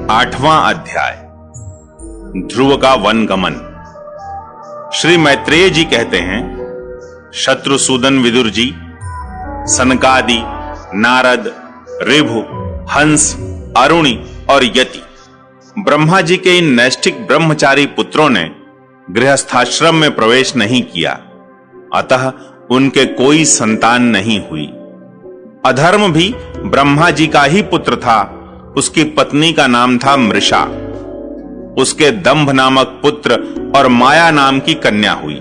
8वां अध्याय ध्रुव का वनगमन। श्री मैत्रेय जी कहते हैं, शत्रुसूदन विदुर जी, सनकादि, नारद, ऋभु, हंस, अरुणि और यति ब्रह्मा जी के इन नैष्ठिक ब्रह्मचारी पुत्रों ने गृहस्थाश्रम में प्रवेश नहीं किया, अतः उनके कोई संतान नहीं हुई। अधर्म भी ब्रह्मा जी का ही पुत्र था। उसकी पत्नी का नाम था मृषा। उसके दंभ नामक पुत्र और माया नाम की कन्या हुई।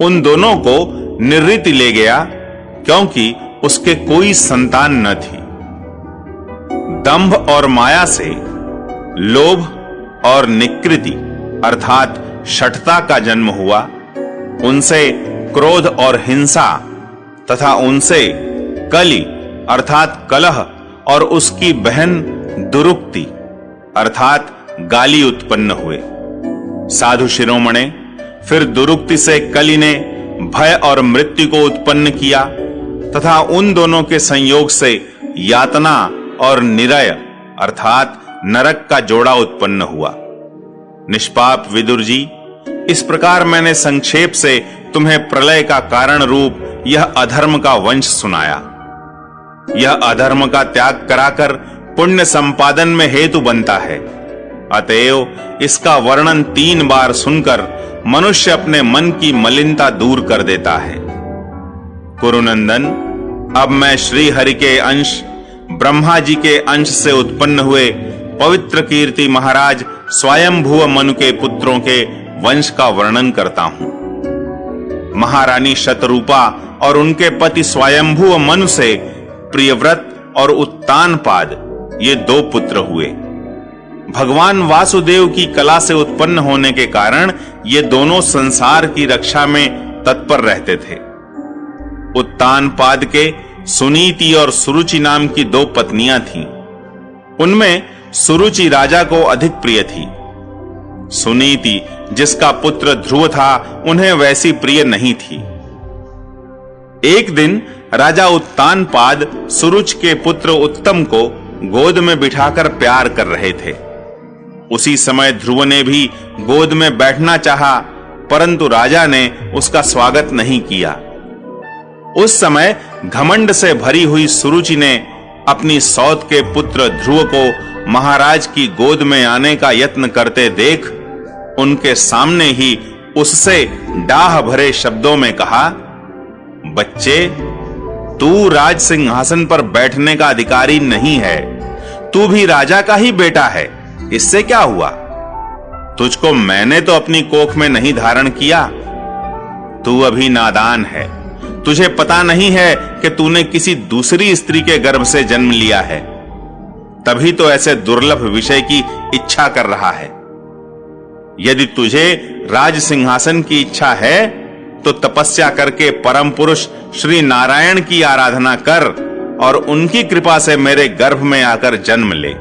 उन दोनों को निवृत्ति ले गया, क्योंकि उसके कोई संतान न थी। दंभ और माया से लोभ और निकृति अर्थात शठता का जन्म हुआ। उनसे क्रोध और हिंसा तथा उनसे कलि अर्थात कलह और उसकी बहन दुरुक्ति अर्थात गाली उत्पन्न हुए। साधु शिरोमणे, फिर दुरुक्ति से कलि ने भय और मृत्यु को उत्पन्न किया तथा उन दोनों के संयोग से यातना और निरय अर्थात नरक का जोड़ा उत्पन्न हुआ। निष्पाप विदुर जी, इस प्रकार मैंने संक्षेप से तुम्हें प्रलय का कारण रूप यह अधर्म का वंश सुनाया। यह अधर्म का त्याग कराकर पुण्य संपादन में हेतु बनता है। अतएव इसका वर्णन 3 बार सुनकर मनुष्य अपने मन की मलिनता दूर कर देता है। कुरुनंदन, अब मैं श्री हरि के अंश ब्रह्मा जी के अंश से उत्पन्न हुए पवित्र कीर्ति महाराज स्वयंभुव मनु के पुत्रों के वंश का वर्णन करता हूं। महारानी शतरूपा और उनके पति स्वयंभुव मनु से प्रियव्रत और उत्तानपाद ये 2 पुत्र हुए। भगवान वासुदेव की कला से उत्पन्न होने के कारण ये दोनों संसार की रक्षा में तत्पर रहते थे। उत्तानपाद के सुनीति और सुरुचि नाम की 2 पत्नियां थीं। उनमें सुरुचि राजा को अधिक प्रिय थी। सुनीति, जिसका पुत्र ध्रुव था, उन्हें वैसी प्रिय नहीं थी। एक दिन राजा उत्तानपाद सुरुच के पुत्र उत्तम को गोद में बिठाकर प्यार कर रहे थे। उसी समय ध्रुव ने भी गोद में बैठना चाहा, परंतु राजा ने उसका स्वागत नहीं किया। उस समय घमंड से भरी हुई सुरुचि ने अपनी सौत के पुत्र ध्रुव को महाराज की गोद में आने का यत्न करते देख उनके सामने ही उससे डाह भरे शब्दों में कहा, बच्चे, तू राज सिंहासन पर बैठने का अधिकारी नहीं है। तू भी राजा का ही बेटा है, इससे क्या हुआ? तुझको मैंने तो अपनी कोख में नहीं धारण किया। तू अभी नादान है। तुझे पता नहीं है कि तूने किसी दूसरी स्त्री के गर्भ से जन्म लिया है, तभी तो ऐसे दुर्लभ विषय की इच्छा कर रहा है। यदि तुझे राज सिंहासन की इच्छा है तो तपस्या करके परम पुरुष श्री नारायण की आराधना कर और उनकी कृपा से मेरे गर्भ में आकर जन्म ले।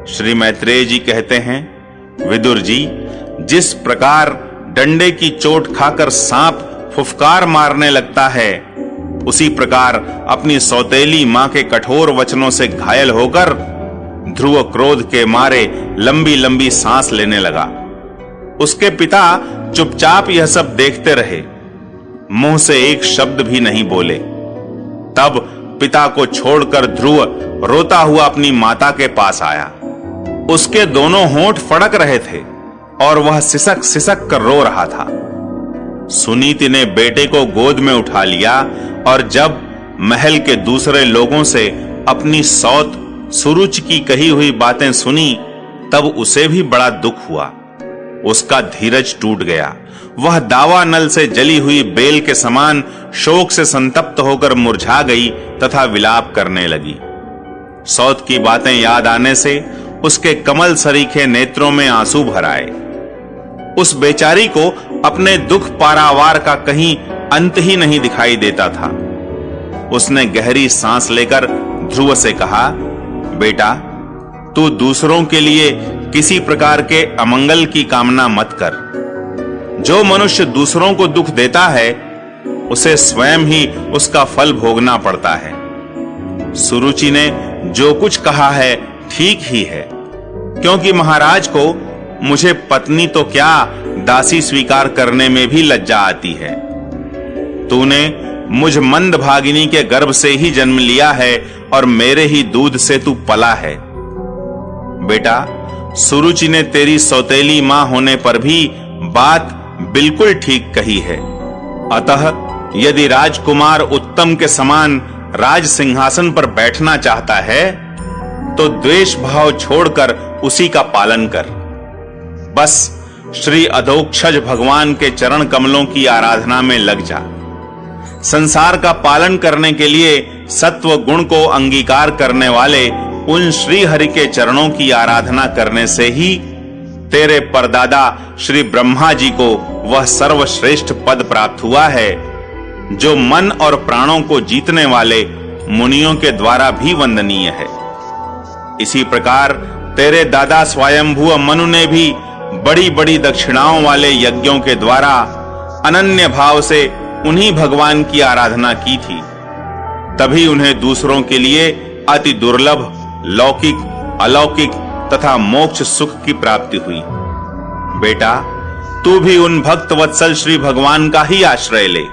श्री मैत्रेय जी कहते हैं, विदुर जी, जिस प्रकार डंडे की चोट खाकर सांप फुफकार मारने लगता है, उसी प्रकार अपनी सौतेली मां के कठोर वचनों से घायल होकर ध्रुव क्रोध के मारे लंबी लंबी सांस लेने लगा। उसके पिता चुपचाप यह सब देखते रहे, मुंह से एक शब्द भी नहीं बोले। तब पिता को छोड़कर ध्रुव रोता हुआ अपनी माता के पास आया। उसके दोनों होंठ फड़क रहे थे और वह सिसक सिसक कर रो रहा था। सुनीति ने बेटे को गोद में उठा लिया और जब महल के दूसरे लोगों से अपनी सौत सुरुच की कही हुई बातें सुनी, तब उसे भी बड़ा दुख हुआ। उसका धीरज टूट गया। वह दावा नल से जली हुई बेल के समान शोक से संतप्त होकर मुरझा गई तथा विलाप करने लगी। सौत की बातें याद आने से उसके कमल सरीखे नेत्रों में आंसू भर आए। उस बेचारी को अपने दुख पारावार का कहीं अंत ही नहीं दिखाई देता था। उसने गहरी सांस लेकर ध्रुव से कहा, बेटा, तू दूसरों के लिए किसी प्रकार के अमंगल की कामना मत कर। जो मनुष्य दूसरों को दुख देता है, उसे स्वयं ही उसका फल भोगना पड़ता है। सुरुचि ने जो कुछ कहा है ठीक ही है, क्योंकि महाराज को मुझे पत्नी तो क्या दासी स्वीकार करने में भी लज्जा आती है। तूने मुझ मंदभागिनी के गर्भ से ही जन्म लिया है और मेरे ही दूध से तू पला है। बेटा, सुरुचि ने तेरी सौतेली मां होने पर भी बात बिल्कुल ठीक कही है। अतः यदि राजकुमार उत्तम के समान राज सिंहासन पर बैठना चाहता है तो द्वेष भाव छोड़कर उसी का पालन कर। बस श्री अधोक्षज भगवान के चरण कमलों की आराधना में लग जा। संसार का पालन करने के लिए सत्व गुण को अंगीकार करने वाले उन श्री हरि के चरणों की आराधना करने से ही तेरे परदादा श्री ब्रह्मा जी को वह सर्वश्रेष्ठ पद प्राप्त हुआ है जो मन और प्राणों को जीतने वाले मुनियों के द्वारा भी वंदनीय है। इसी प्रकार तेरे दादा स्वयंभू मनु ने भी बड़ी बड़ी दक्षिणाओं वाले यज्ञों के द्वारा अनन्य भाव से उन्हीं भगवान की आराधना की थी। तभी उन्हें दूसरों के लिए अति दुर्लभ लौकिक, अलौकिक तथा मोक्ष सुख की प्राप्ति हुई। बेटा, तू भी उन भक्त वत्सल श्री भगवान का ही आश्रय ले।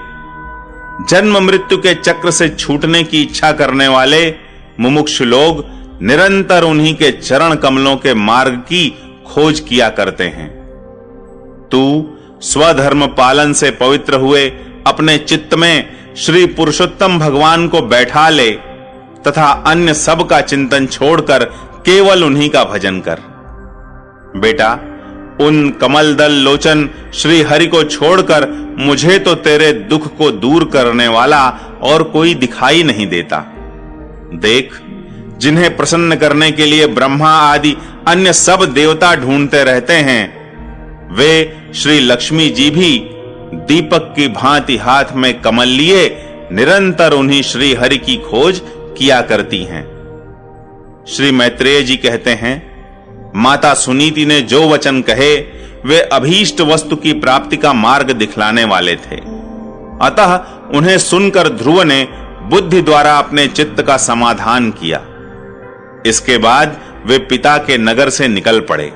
जन्म मृत्यु के चक्र से छूटने की इच्छा करने वाले मुमुक्षु लोग निरंतर उन्हीं के चरण कमलों के मार्ग की खोज किया करते हैं। तू स्वधर्म पालन से पवित्र हुए अपने चित्त में श्री पुरुषोत्तम भगवान को बैठा ले तथा अन्य सब का चिंतन छोड़कर केवल उन्हीं का भजन कर। बेटा, उन कमल दल लोचन श्री हरि को छोड़कर मुझे तो तेरे दुख को दूर करने वाला और कोई दिखाई नहीं देता। देख, जिन्हें प्रसन्न करने के लिए ब्रह्मा आदि अन्य सब देवता ढूंढते रहते हैं, वे श्री लक्ष्मी जी भी दीपक की भांति हाथ में कमल लिए निरंतर उन्हीं श्री हरि की खोज किया करती हैं। श्री मैत्रेय जी कहते हैं, माता सुनीति ने जो वचन कहे वे अभीष्ट वस्तु की प्राप्ति का मार्ग दिखलाने वाले थे। अतः उन्हें सुनकर ध्रुव ने बुद्धि द्वारा अपने चित्त का समाधान किया। इसके बाद वे पिता के नगर से निकल पड़े।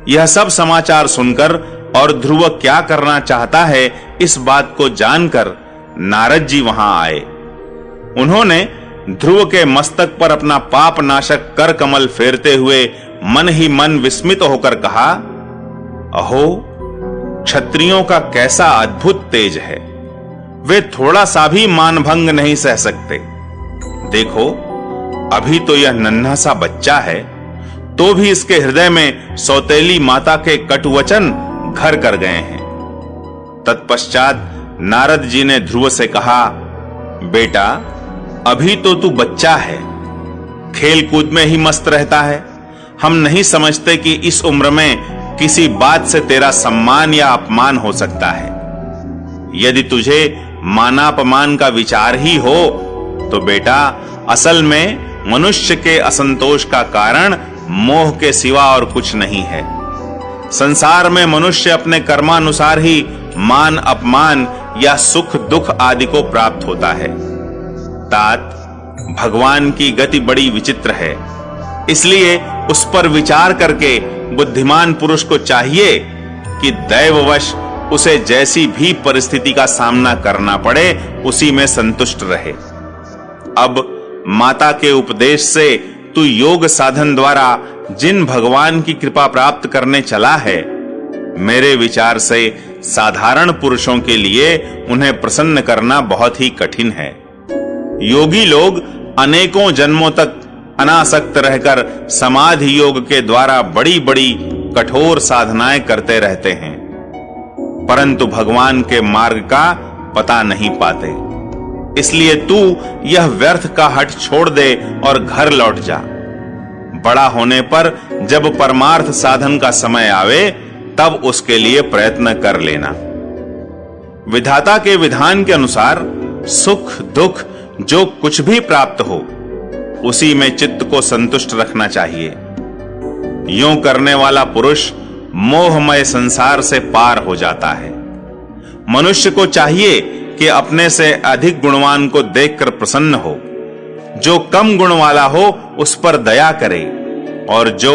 यह सब समाचार सुनकर और ध्रुव क्या करना चाहता है इस बात को जानकर नारद जी वहां आए। उन्होंने ध्रुव के मस्तक पर अपना पाप नाशक कर कमल फेरते हुए मन ही मन विस्मित होकर कहा, अहो, क्षत्रियों का कैसा अद्भुत तेज है। वे थोड़ा सा भी मानभंग नहीं सह सकते। देखो, अभी तो यह नन्हा सा बच्चा है, तो भी इसके हृदय में सौतेली माता के कटुवचन घर कर गए हैं। तत्पश्चात नारद जी ने ध्रुव से कहा, बेटा, अभी तो तू बच्चा है, खेल कूद में ही मस्त रहता है। हम नहीं समझते कि इस उम्र में किसी बात से तेरा सम्मान या अपमान हो सकता है। यदि तुझे मानापमान का विचार ही हो तो बेटा, असल में मनुष्य के असंतोष का कारण मोह के सिवा और कुछ नहीं है। संसार में मनुष्य अपने कर्मानुसार ही मान अपमान या सुख दुख आदि को प्राप्त होता है। तात, भगवान की गति बड़ी विचित्र है, इसलिए उस पर विचार करके बुद्धिमान पुरुष को चाहिए कि दैववश उसे जैसी भी परिस्थिति का सामना करना पड़े उसी में संतुष्ट रहे। अब माता के उपदेश से तू योग साधन द्वारा जिन भगवान की कृपा प्राप्त करने चला है, मेरे विचार से साधारण पुरुषों के लिए उन्हें प्रसन्न करना बहुत ही कठिन है। योगी लोग अनेकों जन्मों तक अनासक्त रहकर समाधि योग के द्वारा बड़ी बड़ी कठोर साधनाएं करते रहते हैं, परंतु भगवान के मार्ग का पता नहीं पाते। इसलिए तू यह व्यर्थ का हठ छोड़ दे और घर लौट जा। बड़ा होने पर जब परमार्थ साधन का समय आवे तब उसके लिए प्रयत्न कर लेना। विधाता के विधान के अनुसार सुख दुख जो कुछ भी प्राप्त हो उसी में चित्त को संतुष्ट रखना चाहिए। यूं करने वाला पुरुष मोहमय संसार से पार हो जाता है। मनुष्य को चाहिए कि अपने से अधिक गुणवान को देखकर प्रसन्न हो, जो कम गुण वाला हो उस पर दया करे और जो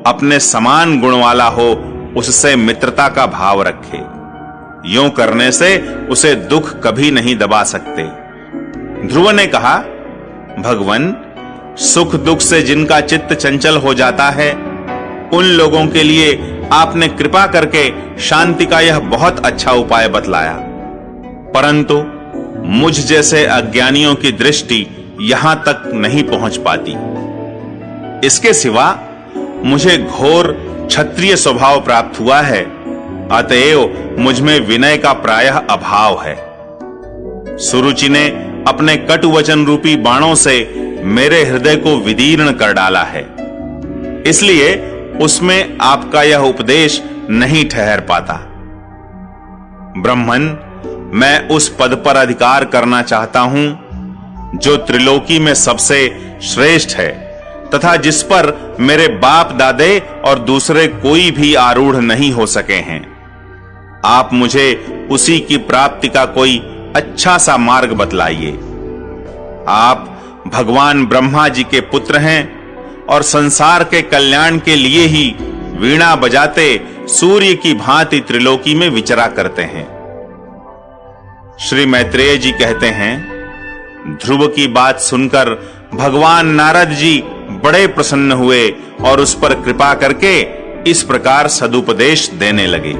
अपने समान गुण वाला हो उससे मित्रता का भाव रखे। यूं करने से उसे दुख कभी नहीं दबा सकते। ध्रुव ने कहा, भगवन, सुख दुख से जिनका चित्त चंचल हो जाता है उन लोगों के लिए आपने कृपा करके शांति का यह बहुत अच्छा उपाय बतलाया, परंतु मुझ जैसे अज्ञानियों की दृष्टि यहां तक नहीं पहुंच पाती। इसके सिवा मुझे घोर क्षत्रिय स्वभाव प्राप्त हुआ है, अतएव मुझ में विनय का प्रायः अभाव है। सुरुचि ने अपने कटु वचन रूपी बाणों से मेरे हृदय को विदीर्ण कर डाला है, इसलिए उसमें आपका यह उपदेश नहीं ठहर पाता। ब्रह्मन, मैं उस पद पर अधिकार करना चाहता हूं जो त्रिलोकी में सबसे श्रेष्ठ है तथा जिस पर मेरे बाप दादे और दूसरे कोई भी आरूढ़ नहीं हो सके हैं। आप मुझे उसी की प्राप्ति का कोई अच्छा सा मार्ग बतलाइए। आप भगवान ब्रह्मा जी के पुत्र हैं और संसार के कल्याण के लिए ही वीणा बजाते सूर्य की भांति त्रिलोकी में विचरा करते हैं। श्री मैत्रेय जी कहते हैं, ध्रुव की बात सुनकर भगवान नारद जी बड़े प्रसन्न हुए और उस पर कृपा करके इस प्रकार सदुपदेश देने लगे।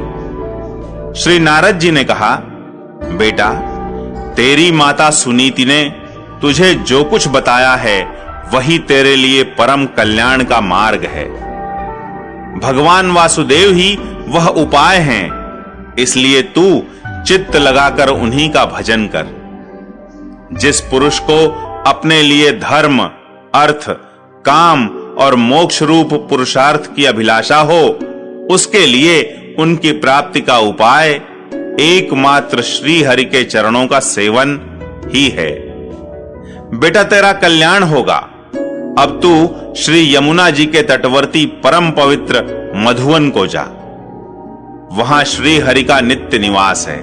श्री नारद जी ने कहा, बेटा, तेरी माता सुनीति ने तुझे जो कुछ बताया है वही तेरे लिए परम कल्याण का मार्ग है। भगवान वासुदेव ही वह उपाय हैं, इसलिए तू चित्त लगाकर उन्हीं का भजन कर। जिस पुरुष को अपने लिए धर्म, अर्थ, काम और मोक्ष रूप पुरुषार्थ की अभिलाषा हो, उसके लिए उनकी प्राप्ति का उपाय एकमात्र श्री हरि के चरणों का सेवन ही है। बेटा, तेरा कल्याण होगा। अब तू श्री यमुना जी के तटवर्ती परम पवित्र मधुवन को जा। वहां श्री हरि का नित्य निवास है।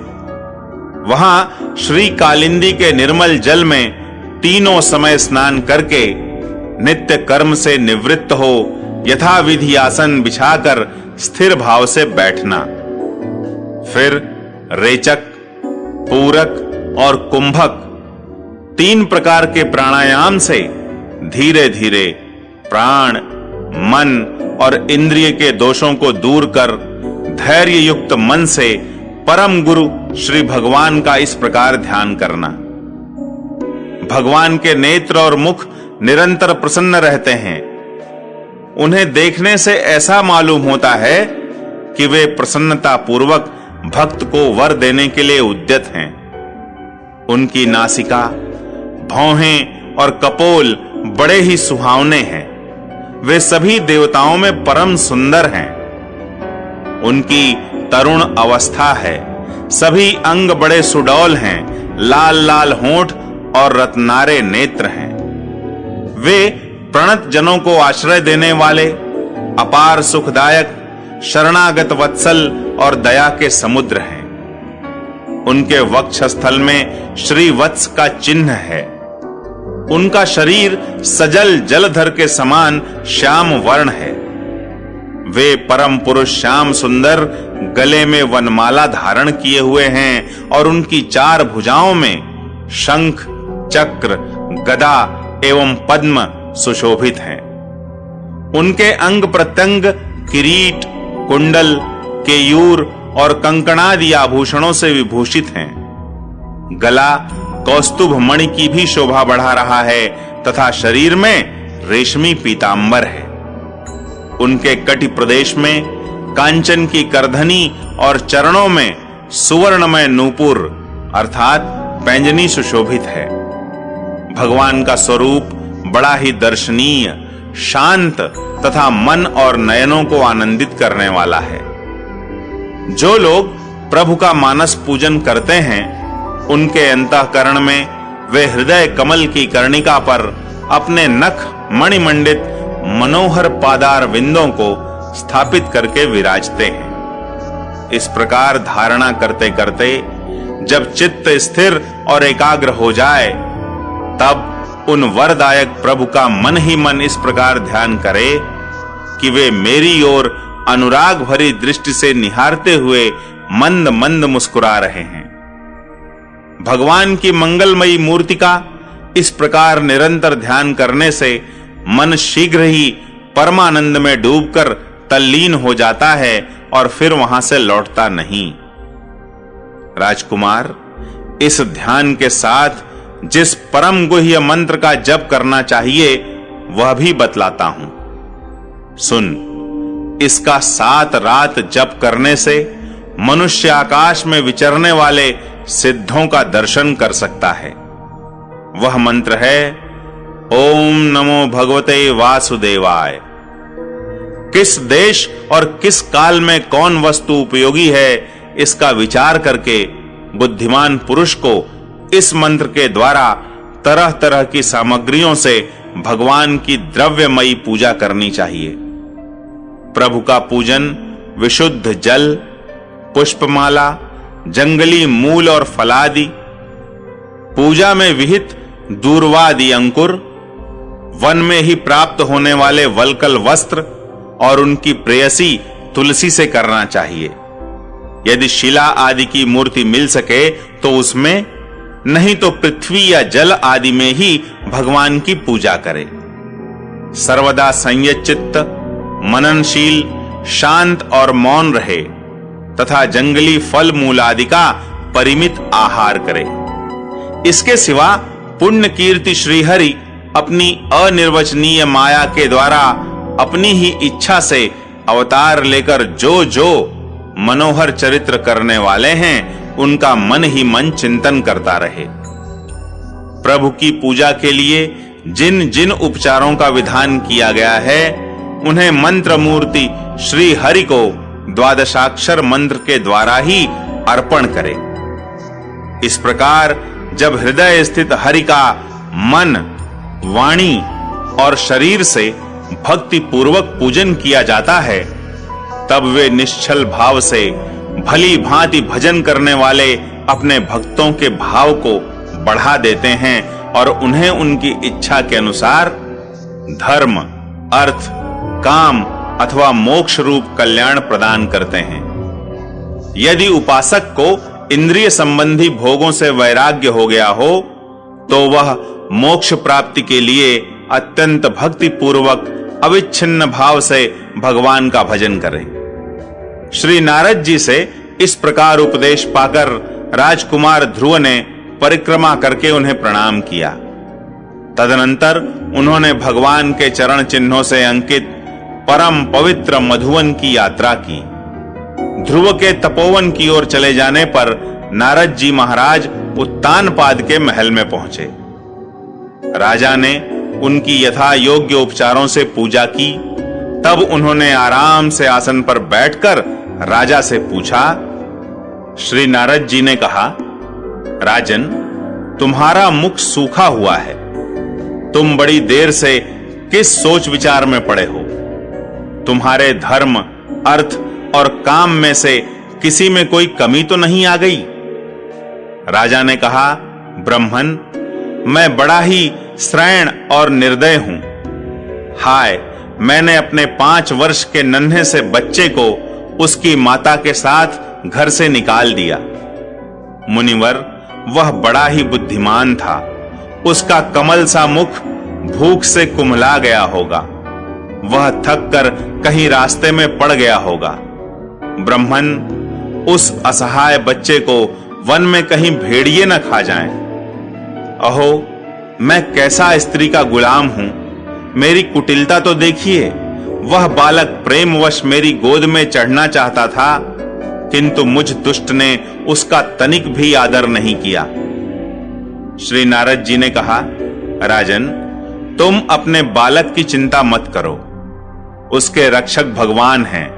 वहां श्री कालिंदी के निर्मल जल में तीनों समय स्नान करके नित्य कर्म से निवृत्त हो यथा विधि आसन बिछाकर स्थिर भाव से बैठना। फिर रेचक, पूरक और कुंभक 3 प्रकार के प्राणायाम से धीरे धीरे प्राण, मन और इंद्रिय के दोषों को दूर कर धैर्य युक्त मन से परम गुरु श्री भगवान का इस प्रकार ध्यान करना। भगवान के नेत्र और मुख निरंतर प्रसन्न रहते हैं। उन्हें देखने से ऐसा मालूम होता है कि वे प्रसन्नता पूर्वक भक्त को वर देने के लिए उद्यत हैं। उनकी नासिका, भौहें और कपोल बड़े ही सुहावने हैं। वे सभी देवताओं में परम सुंदर हैं। उनकी तरुण अवस्था है। सभी अंग बड़े सुडौल हैं। लाल लाल होंठ और रत्नारे नेत्र हैं। वे प्रणत जनों को आश्रय देने वाले, अपार सुखदायक, शरणागत वत्सल और दया के समुद्र हैं। उनके वक्षस्थल में श्री वत्स का चिन्ह है। उनका शरीर सजल जलधर के समान श्याम वर्ण है। वे परम पुरुष श्याम सुंदर गले में वनमाला धारण किए हुए हैं और उनकी 4 भुजाओं में शंख, चक्र, गदा एवं पद्म सुशोभित हैं। उनके अंग प्रत्यंग किरीट, कुंडल, केयूर और कंकणादि आभूषणों से विभूषित हैं। गला कौस्तुभ मणि की भी शोभा बढ़ा रहा है तथा शरीर में रेशमी पीतांबर है। उनके कटि प्रदेश में कांचन की करधनी और चरणों में सुवर्णमय नूपुर अर्थात पैंजनी सुशोभित है। भगवान का स्वरूप बड़ा ही दर्शनीय, शांत तथा मन और नयनों को आनंदित करने वाला है। जो लोग प्रभु का मानस पूजन करते हैं, उनके अंतःकरण में वे हृदय कमल की कर्णिका पर अपने नख मणिमंडित मनोहर पादार विंदों को स्थापित करके विराजते हैं। इस प्रकार धारणा करते करते जब चित्त स्थिर और एकाग्र हो जाए, तब उन वरदायक प्रभु का मन ही मन इस प्रकार ध्यान करे, कि वे मेरी ओर अनुराग भरी दृष्टि से निहारते हुए मंद मंद मुस्कुरा रहे हैं। भगवान की मंगलमयी मूर्ति का इस प्रकार निरंतर ध्यान करने से मन शीघ्र ही परमानंद में डूबकर तल्लीन हो जाता है और फिर वहां से लौटता नहीं। राजकुमार, इस ध्यान के साथ जिस परम गुह्य मंत्र का जप करना चाहिए वह भी बतलाता हूं। सुन, इसका 7 रात जप करने से मनुष्य आकाश में विचरने वाले सिद्धों का दर्शन कर सकता है। वह मंत्र है ओम नमो भगवते वासुदेवाय। किस देश और किस काल में कौन वस्तु उपयोगी है, इसका विचार करके बुद्धिमान पुरुष को इस मंत्र के द्वारा तरह तरह की सामग्रियों से भगवान की द्रव्यमयी पूजा करनी चाहिए। प्रभु का पूजन विशुद्ध जल, पुष्पमाला, जंगली मूल और फलादि, पूजा में विहित दूर्वादि अंकुर, वन में ही प्राप्त होने वाले वल्कल वस्त्र और उनकी प्रेयसी तुलसी से करना चाहिए। यदि शिला आदि की मूर्ति मिल सके तो उसमें, नहीं तो पृथ्वी या जल आदि में ही भगवान की पूजा करे। सर्वदा संयत चित्त, मननशील, शांत और मौन रहे तथा जंगली फल मूल आदि का परिमित आहार करे। इसके सिवा पुण्य कीर्ति श्रीहरि अपनी अनिर्वचनीय माया के द्वारा अपनी ही इच्छा से अवतार लेकर जो जो मनोहर चरित्र करने वाले हैं उनका मन ही मन चिंतन करता रहे। प्रभु की पूजा के लिए जिन जिन उपचारों का विधान किया गया है उन्हें मंत्र मूर्ति श्री हरि को द्वादशाक्षर मंत्र के द्वारा ही अर्पण करे। इस प्रकार जब हृदय स्थित हरि का मन, वाणी और शरीर से भक्ति पूर्वक पूजन किया जाता है, तब वे निश्चल भाव से भली भांति भजन करने वाले अपने भक्तों के भाव को बढ़ा देते हैं और उन्हें उनकी इच्छा के अनुसार धर्म, अर्थ, काम अथवा मोक्ष रूप कल्याण प्रदान करते हैं। यदि उपासक को इंद्रिय संबंधी भोगों से वैराग्य हो गया हो तो वह मोक्ष प्राप्ति के लिए अत्यंत भक्ति पूर्वक अविच्छिन्न भाव से भगवान का भजन करे। श्री नारद जी से इस प्रकार उपदेश पाकर राजकुमार ध्रुव ने परिक्रमा करके उन्हें प्रणाम किया। तदनंतर उन्होंने भगवान के चरण चिन्हों से अंकित परम पवित्र मधुवन की यात्रा की। ध्रुव के तपोवन की ओर चले जाने पर नारद जी महाराज उत्तानपाद के महल में पहुंचे। राजा ने उनकी यथा योग्य उपचारों से पूजा की। तब उन्होंने आराम से आसन पर बैठकर राजा से पूछा। श्री नारद जी ने कहा, राजन, तुम्हारा मुख सूखा हुआ है। तुम बड़ी देर से किस सोच विचार में पड़े हो? तुम्हारे धर्म, अर्थ और काम में से किसी में कोई कमी तो नहीं आ गई? राजा ने कहा, ब्रह्मन, मैं बड़ा ही श्रैण और निर्दय हूं। हाय, मैंने अपने 5 वर्ष के नन्हे से बच्चे को उसकी माता के साथ घर से निकाल दिया। मुनिवर, वह बड़ा ही बुद्धिमान था। उसका कमल सा मुख भूख से कुम्हला गया होगा। वह थक कर कहीं रास्ते में पड़ गया होगा। ब्रह्मन, उस असहाय बच्चे को वन में कहीं भेड़िए न खा जाएं। अहो, मैं कैसा स्त्री का गुलाम हूं। मेरी कुटिलता तो देखिए। वह बालक प्रेमवश मेरी गोद में चढ़ना चाहता था, किंतु मुझ दुष्ट ने उसका तनिक भी आदर नहीं किया। श्री नारद जी ने कहा, राजन, तुम अपने बालक की चिंता मत करो। उसके रक्षक भगवान हैं।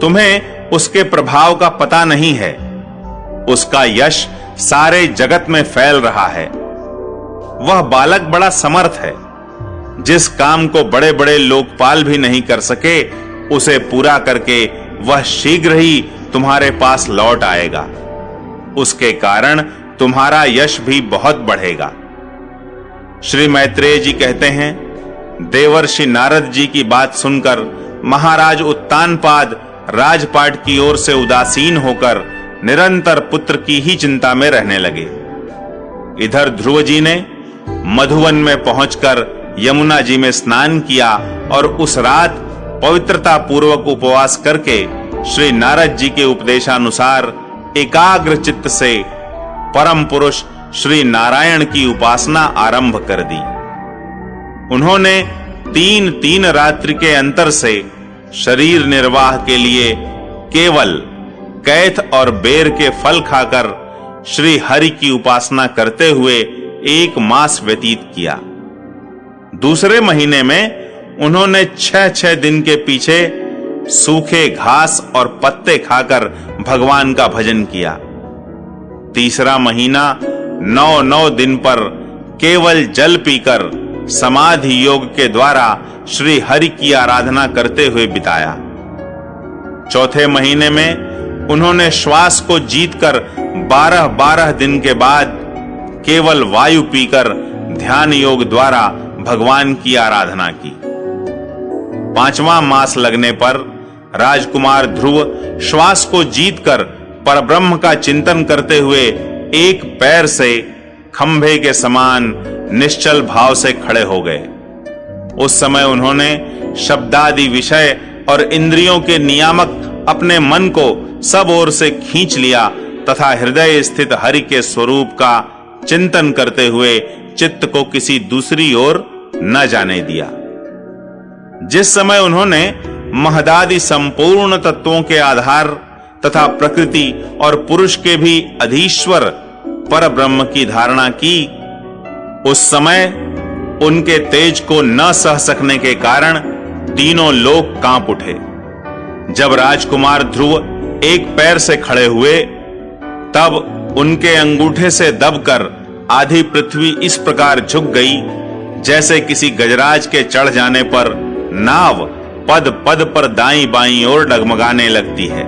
तुम्हें उसके प्रभाव का पता नहीं है। उसका यश सारे जगत में फैल रहा है। वह बालक बड़ा समर्थ है। जिस काम को बड़े बड़े लोकपाल भी नहीं कर सके, उसे पूरा करके वह शीघ्र ही तुम्हारे पास लौट आएगा। उसके कारण तुम्हारा यश भी बहुत बढ़ेगा। श्री मैत्रेय जी कहते हैं, देवर्षि नारद जी की बात सुनकर महाराज उत्तानपाद राजपाट की ओर से उदासीन होकर निरंतर पुत्र की ही चिंता में रहने लगे। इधर ध्रुव जी ने मधुवन में पहुंचकर यमुना जी में स्नान किया और उस रात पवित्रता पूर्वक उपवास करके श्री नारद जी के उपदेशानुसार एकाग्र चित्त से परम पुरुष श्री नारायण की उपासना आरंभ कर दी। उन्होंने 3 रात्रि के अंतर से शरीर निर्वाह के लिए केवल कैथ और बेर के फल खाकर श्री हरि की उपासना करते हुए 1 मास व्यतीत किया। दूसरे महीने में उन्होंने 6 दिन के पीछे सूखे घास और पत्ते खाकर भगवान का भजन किया। तीसरा महीना 9 दिन पर केवल जल पीकर समाधि योग के द्वारा श्री हरि की आराधना करते हुए बिताया। चौथे महीने में उन्होंने श्वास को जीतकर 12 दिन के बाद केवल वायु पीकर ध्यान योग द्वारा भगवान की आराधना की। 5वां मास लगने पर राजकुमार ध्रुव श्वास को जीतकर परब्रह्म का चिंतन करते हुए एक पैर से खंभे के समान निश्चल भाव से खड़े हो गए। उस समय उन्होंने शब्दादि विषय और इंद्रियों के नियामक अपने मन को सब ओर से खींच लिया तथा हृदय स्थित हरि के स्वरूप का चिंतन करते हुए चित्त को किसी दूसरी ओर न जाने दिया। जिस समय उन्होंने महदादि संपूर्ण तत्वों के आधार तथा प्रकृति और पुरुष के भी अधीश्वर पर ब्रह्म की धारणा की, उस समय उनके तेज को न सह सकने के कारण तीनों लोक कांप उठे। जब राजकुमार ध्रुव एक पैर से खड़े हुए, तब उनके अंगूठे से दबकर आधी पृथ्वी इस प्रकार झुक गई जैसे किसी गजराज के चढ़ जाने पर नाव पद पद पर दाईं बाईं ओर डगमगाने लगती है।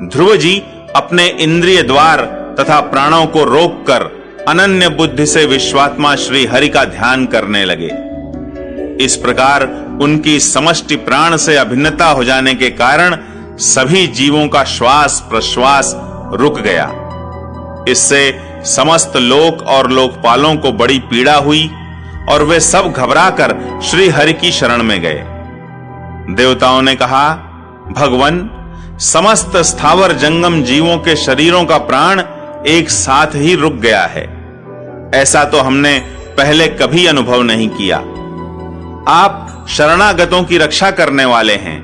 ध्रुव जी अपने इंद्रिय द्वार तथा प्राणों को रोककर अनन्य बुद्धि से विश्वात्मा श्री हरि का ध्यान करने लगे। इस प्रकार उनकी समष्टि प्राण से अभिन्नता हो जाने के कारण सभी जीवों का श्वास प्रश्वास रुक गया। इससे समस्त लोक और लोकपालों को बड़ी पीड़ा हुई और वे सब घबराकर श्री हरि की शरण में गए। देवताओं ने कहा, भगवन, समस्त स्थावर जंगम जीवों के शरीरों का प्राण एक साथ ही रुक गया है। ऐसा तो हमने पहले कभी अनुभव नहीं किया। आप शरणागतों की रक्षा करने वाले हैं।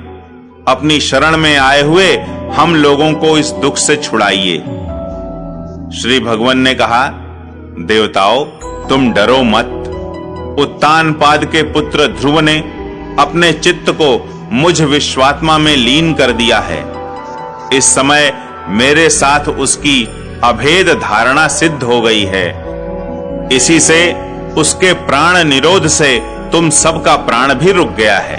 अपनी शरण में आए हुए हम लोगों को इस दुख से छुड़ाइए। श्री भगवान ने कहा, देवताओं, तुम डरो मत। उत्तानपाद के पुत्र ध्रुव ने अपने चित्त को मुझ विश्वात्मा में लीन कर दिया है। इस समय मेरे साथ उसकी अभेद धारणा सिद्ध हो गई है। इसी से उसके प्राण निरोध से तुम सबका प्राण भी रुक गया है।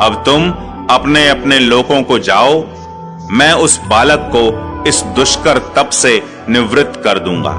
अब तुम अपने अपने लोकों को जाओ। मैं उस बालक को इस दुष्कर तप से निवृत्त कर दूंगा।